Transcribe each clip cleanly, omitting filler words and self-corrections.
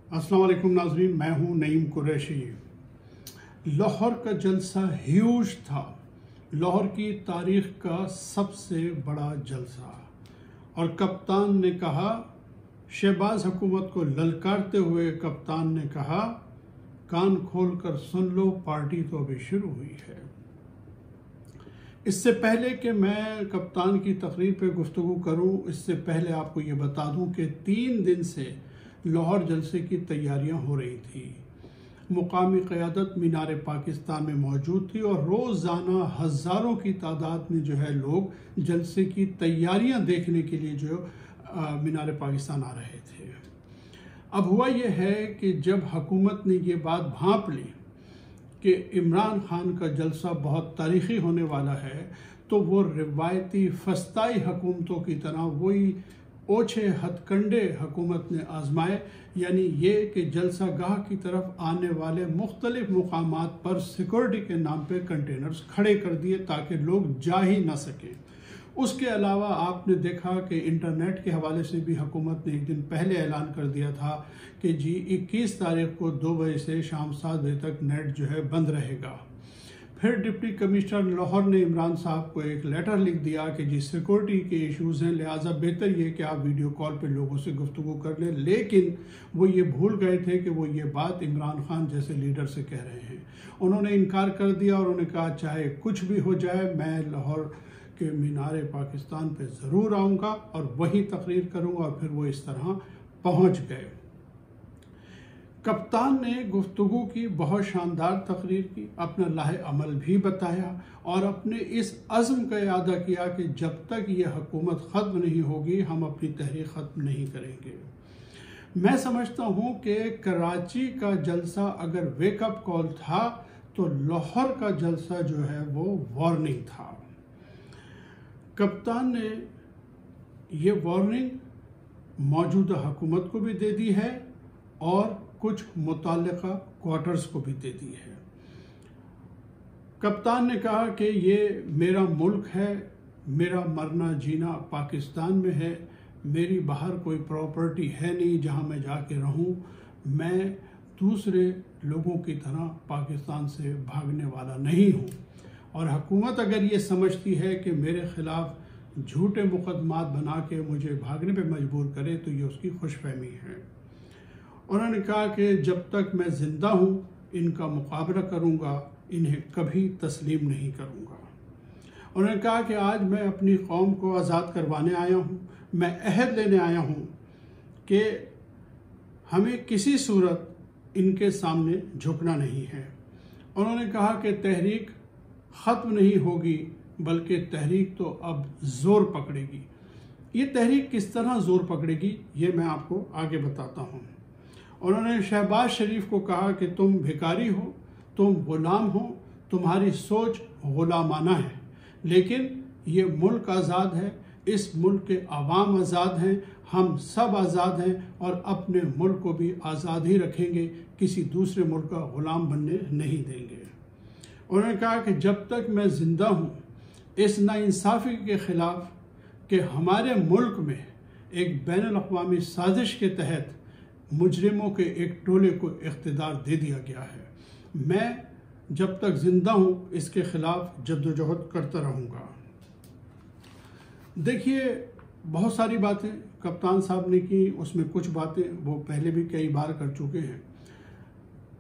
अस्सलाम वालेकुम नाज़रीन, मैं हूं नईम कुरैशी। लाहौर का जलसा ह्यूज था, लाहौर की तारीख का सबसे बड़ा जलसा। और कप्तान ने कहा, शहबाज हुकूमत को ललकारते हुए कप्तान ने कहा, कान खोल कर सुन लो, पार्टी तो अभी शुरू हुई है। इससे पहले कि मैं कप्तान की तकरीर पे गुफ्तगू करूं, इससे पहले आपको ये बता दूं कि 3 दिन से लाहौर जलसे की तैयारियां हो रही थी। मुकामी क़यादत मीनार पाकिस्तान में मौजूद थी और रोज़ाना हज़ारों की तादाद में लोग जलसे की तैयारियां देखने के लिए मीनार पाकिस्तान आ रहे थे। अब हुआ यह है कि जब हुकूमत ने ये बात भांप ली कि इमरान खान का जलसा बहुत तारीख़ी होने वाला है, तो वो रिवायती फस्ताई हुकूमतों की तरह वही ओछे हथकंडे हुकूमत ने आजमाए, यानी ये कि जलसा गाह की तरफ आने वाले मुख्तलिफ मुकामात पर सिक्योरिटी के नाम पे कंटेनर्स खड़े कर दिए ताकि लोग जा ही ना सकें। उसके अलावा आपने देखा कि इंटरनेट के हवाले से भी हुकूमत ने एक दिन पहले ऐलान कर दिया था कि जी 21 तारीख को 2 बजे से शाम 7 बजे तक नेट बंद रहेगा। फिर डिप्टी कमिश्नर लाहौर ने इमरान साहब को एक लेटर लिख दिया कि जी सिक्योरिटी के इश्यूज़ हैं, लिहाजा बेहतर ये कि आप वीडियो कॉल पे लोगों से गुफ्तगू कर लें। लेकिन वो ये भूल गए थे कि वो ये बात इमरान खान जैसे लीडर से कह रहे हैं। उन्होंने इनकार कर दिया और उन्होंने कहा चाहे कुछ भी हो जाए, मैं लाहौर के मीनार पाकिस्तान पे ज़रूर आऊँगा और वहीं तकरीर करूँगा। और फिर वो इस तरह पहुँच गए। कप्तान ने गुफ्तगू की, बहुत शानदार तकरीर की, अपना लाहे अमल भी बताया और अपने इस अज़्म का इरादा किया कि जब तक ये हुकूमत ख़त्म नहीं होगी हम अपनी तहरीक ख़त्म नहीं करेंगे। मैं समझता हूँ कि कराची का जलसा अगर वेकअप कॉल था तो लाहौर का जलसा वो वार्निंग था। कप्तान ने ये वार्निंग मौजूदा हुकूमत को भी दे दी है और कुछ मुताल्लिका क्वार्टर्स को भी दे दी है। कप्तान ने कहा कि ये मेरा मुल्क है, मेरा मरना जीना पाकिस्तान में है, मेरी बाहर कोई प्रॉपर्टी है नहीं जहां मैं जाके रहूं। मैं दूसरे लोगों की तरह पाकिस्तान से भागने वाला नहीं हूं। और हुकूमत अगर ये समझती है कि मेरे खिलाफ झूठे मुकदमात बना के मुझे भागने पे मजबूर करे तो ये उसकी खुशफहमी है। उन्होंने कहा कि जब तक मैं जिंदा हूँ इनका मुकाबला करूँगा, इन्हें कभी तस्लीम नहीं करूँगा। उन्होंने कहा कि आज मैं अपनी कौम को आज़ाद करवाने आया हूँ, मैं अहद लेने आया हूँ कि हमें किसी सूरत इनके सामने झुकना नहीं है। उन्होंने कहा कि तहरीक ख़त्म नहीं होगी बल्कि तहरीक तो अब ज़ोर पकड़ेगी। ये तहरीक किस तरह ज़ोर पकड़ेगी ये मैं आपको आगे बताता हूँ। उन्होंने शहबाज शरीफ को कहा कि तुम भिखारी हो, तुम गुलाम हो, तुम्हारी सोच गुलामाना है, लेकिन ये मुल्क आज़ाद है, इस मुल्क के अवाम आज़ाद हैं, हम सब आज़ाद हैं और अपने मुल्क को भी आज़ाद ही रखेंगे, किसी दूसरे मुल्क का गुलाम बनने नहीं देंगे। उन्होंने कहा कि जब तक मैं ज़िंदा हूँ इस नाइंसाफ़ी के ख़िलाफ़ कि हमारे मुल्क में एक बैनुल-अक़वामी साजिश के तहत मुजरिमों के एक टोले को इख्तिदार दे दिया गया है, मैं जब तक जिंदा हूँ इसके खिलाफ जद्दोजहद करता रहूँगा। देखिए, बहुत सारी बातें कप्तान साहब ने की, उसमें कुछ बातें वो पहले भी कई बार कर चुके हैं।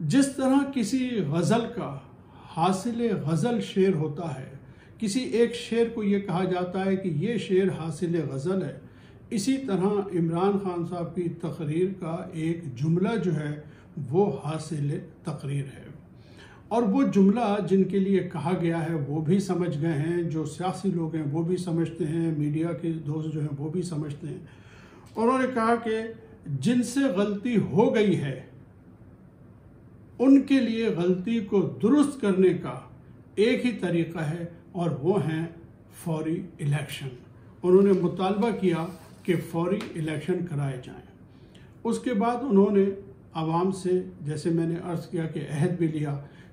जिस तरह किसी गज़ल का हासिल गज़ल शेर होता है, किसी एक शेर को ये कहा जाता है कि ये शेर हासिल गज़ल है, इसी तरह इमरान खान साहब की तकरीर का एक जुमला वो हासिल तकरीर है। और वो जुमला जिनके लिए कहा गया है वो भी समझ गए हैं, जो सियासी लोग हैं वो भी समझते हैं, मीडिया के दोस्त हैं वो भी समझते हैं। और उन्होंने कहा कि जिनसे गलती हो गई है उनके लिए गलती को दुरुस्त करने का एक ही तरीका है और वो है फौरी इलेक्शन। उन्होंने मुतालबा किया कि फौरी इलेक्शन कराए जाएं। उसके बाद उन्होंने आवाम से, जैसे मैंने अर्ज़ किया, कि अहद भी लिया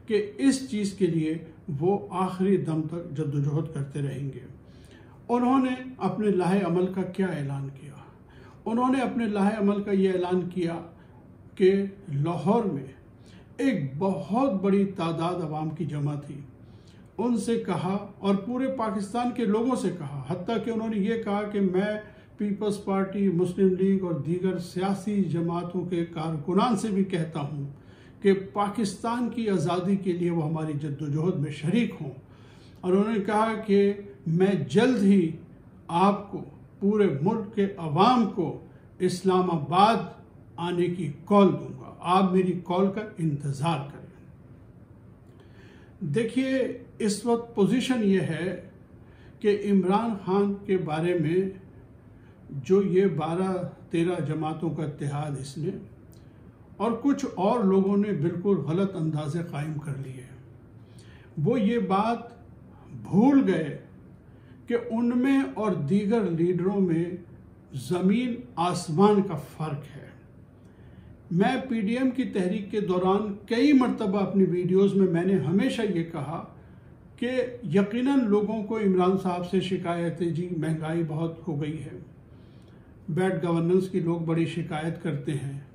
कि इस चीज़ के लिए वो आखिरी दम तक जद्दोजहद करते रहेंगे। उन्होंने अपने लाहे अमल का क्या ऐलान किया? उन्होंने अपने लाहे अमल का ये ऐलान किया कि लाहौर में एक बहुत बड़ी तादाद अवाम की जमा थी। उनसे कहा और पूरे पाकिस्तान के लोगों से कहा, हत्ता कि उन्होंने ये कहा कि मैं पीपल्स पार्टी, मुस्लिम लीग और दीगर सियासी जमातों के कारकुनान से भी कहता हूँ कि पाकिस्तान की आज़ादी के लिए वो हमारी जद्दोजहद में शरीक हों। और उन्होंने कहा कि मैं जल्द ही आपको, पूरे मुल्क के अवाम को इस्लामाबाद आने की कॉल दूंगा, आप मेरी कॉल का इंतज़ार करें। देखिए, इस वक्त पोजीशन ये है कि इमरान खान के बारे में जो ये 12-13 जमातों का इत्तेहाद इसने और कुछ और लोगों ने बिल्कुल गलत अंदाजे कायम कर लिए। वो ये बात भूल गए कि उनमें और दीगर लीडरों में ज़मीन आसमान का फ़र्क है। मैं पीडीएम की तहरीक के दौरान कई मरतबा अपनी वीडियोस में मैंने हमेशा ये कहा कि यकीनन लोगों को इमरान साहब से शिकायत है, जी महंगाई बहुत हो गई है, बैड गवर्नेंस की लोग बड़ी शिकायत करते हैं,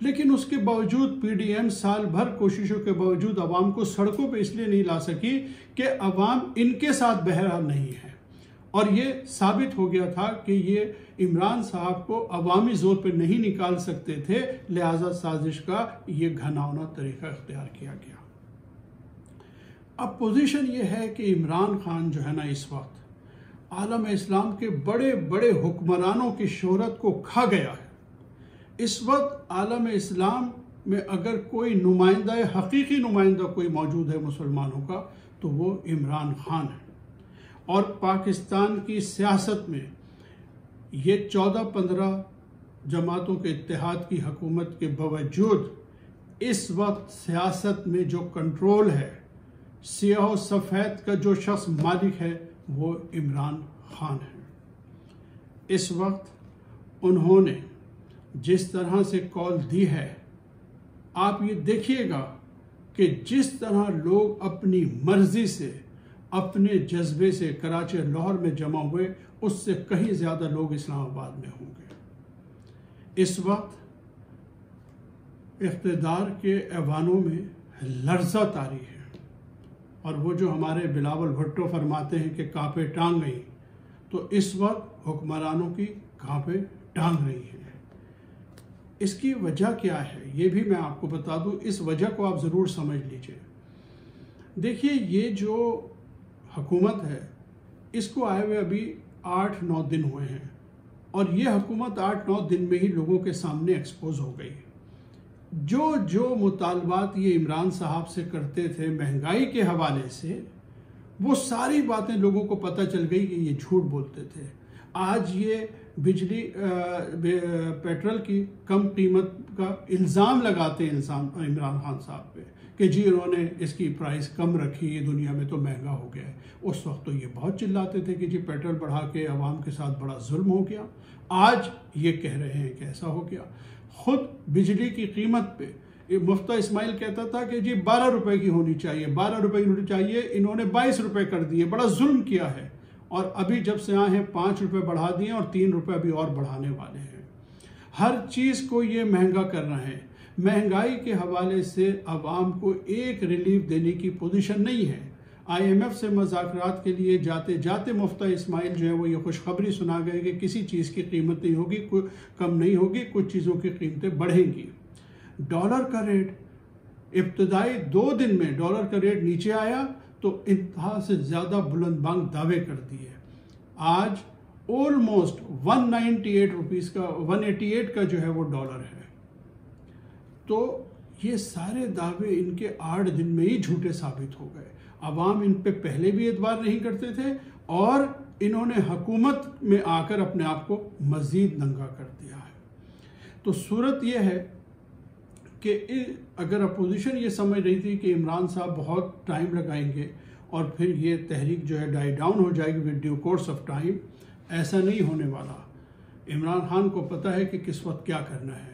लेकिन उसके बावजूद पीडीएम साल भर कोशिशों के बावजूद अवाम को सड़कों पे इसलिए नहीं ला सकी कि अवाम इनके साथ बहरहाल नहीं है। और ये साबित हो गया था कि ये इमरान साहब को अवामी जोर पे नहीं निकाल सकते थे, लिहाजा साजिश का ये घनावना तरीका इख्तियार किया गया। अब पोजीशन ये है कि इमरान खान जो है ना, इस वक्त आलम इस्लाम के बड़े बड़े हुक्मरानों की शोहरत को खा गया है। इस वक्त आलम इस्लाम में अगर कोई नुमाइंदा, हकीकी नुमाइंदा कोई मौजूद है मुसलमानों का, तो वो इमरान खान है। और पाकिस्तान की सियासत में ये 14-15 जमातों के इत्तेहाद की हुकूमत के बावजूद इस वक्त सियासत में जो कंट्रोल है, सियाह सफ़ेद का जो शख्स मालिक है, वो इमरान खान है। इस वक्त उन्होंने जिस तरह से कॉल दी है, आप ये देखिएगा कि जिस तरह लोग अपनी मर्जी से, अपने जज्बे से कराची और लाहौर में जमा हुए, उससे कहीं ज़्यादा लोग इस्लामाबाद में होंगे। इस वक्त इक़्तिदार के ऐवानों में लर्ज़ा तारी है, और वो जो हमारे बिलावल भुट्टो फरमाते हैं कि कांपे टांग गई, तो इस वक्त हुक्मरानों की कांपे टांग रही हैं। इसकी वजह क्या है, ये भी मैं आपको बता दूं। इस वजह को आप ज़रूर समझ लीजिए। देखिए, ये जो हुकूमत है, इसको आए हुए अभी 8-9 दिन हुए हैं, और ये हुकूमत 8-9 दिन में ही लोगों के सामने एक्सपोज हो गई। जो जो मुतालबात ये इमरान साहब से करते थे महंगाई के हवाले से, वो सारी बातें लोगों को पता चल गई कि ये झूठ बोलते थे। आज ये बिजली पेट्रोल की कम कीमत का इल्ज़ाम लगाते हैं इमरान खान साहब पे कि जी उन्होंने इसकी प्राइस कम रखी, ये दुनिया में तो महंगा हो गया है। उस वक्त तो ये बहुत चिल्लाते थे कि जी पेट्रोल बढ़ा के अवाम के साथ बड़ा जुल्म हो गया। आज ये कह रहे हैं कि ऐसा हो गया। खुद बिजली की कीमत पे मुफ्ता इस्माइल कहता था कि जी 12 रुपए की होनी चाहिए, 12 रुपए की होनी चाहिए, इन्होंने 22 रुपए कर दिए, बड़ा जुल्म किया है। और अभी जब से आए हैं 5 रुपए बढ़ा दिए और 3 रुपए अभी और बढ़ाने वाले हैं। हर चीज़ को ये महंगा कर रहे हैं। महंगाई के हवाले से अवाम को एक रिलीफ देने की पोजीशन नहीं है। IMF से मुज़ाकरात के लिए जाते जाते मुफ्ता इस्माइल जो है वो ये खुशखबरी सुना गए कि किसी चीज़ की कीमत नहीं होगी, कोई कम नहीं होगी, कुछ चीज़ों की कीमतें बढ़ेंगी। डॉलर का रेट इब्तदाई 2 दिन में डॉलर का रेट नीचे आया तो इंतहा से ज़्यादा बुलंदबांग दावे कर दिए। आज ऑलमोस्ट 198 रुपीज़ का, 188 का जो है वो डॉलर है। तो ये सारे दावे इनके 8 दिन में ही झूठे साबित हो गए। अवाम इन पे पहले भी एतबार नहीं करते थे, और इन्होंने हुकूमत में आकर अपने आप को मज़ीद नंगा कर दिया है। तो सूरत यह है कि अगर अपोजिशन ये समझ रही थी कि इमरान साहब बहुत टाइम लगाएंगे और फिर ये तहरीक जो है डाई डाउन हो जाएगी with due course of time, ऐसा नहीं होने वाला। इमरान खान को पता है कि किस वक्त क्या करना है।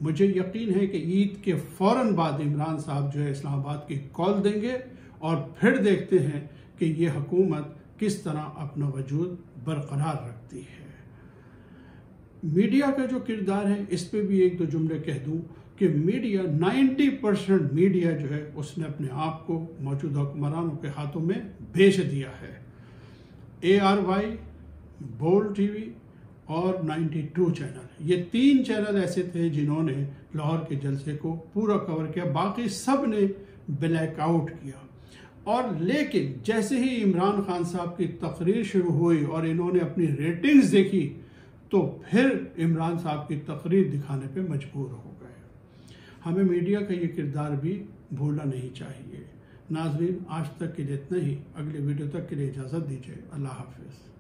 मुझे यकीन है कि ईद के फ़ौरन बाद इमरान साहब जो है इस्लामाबाद की कॉल देंगे, और फिर देखते हैं कि ये हुकूमत किस तरह अपना वजूद बरकरार रखती है। मीडिया का जो किरदार है, इस पे भी 1-2 जुमले कह दूं कि मीडिया 90% मीडिया जो है उसने अपने आप को मौजूदा हुक्मरानों के हाथों में बेच दिया है। ARY, बोल्ड टीवी और 92 चैनल, ये 3 चैनल ऐसे थे जिन्होंने लाहौर के जलसे को पूरा कवर किया, बाकी सब ने ब्लैकआउट किया। और लेकिन जैसे ही इमरान खान साहब की तकरीर शुरू हुई और इन्होंने अपनी रेटिंग्स देखी तो फिर इमरान साहब की तकरीर दिखाने पे मजबूर हो गए। हमें मीडिया का ये किरदार भी भूलना नहीं चाहिए। नाज़रीन, आज तक के लिए इतना ही। अगले वीडियो तक के लिए इजाज़त दीजिए। अल्लाह हाफ़िज़।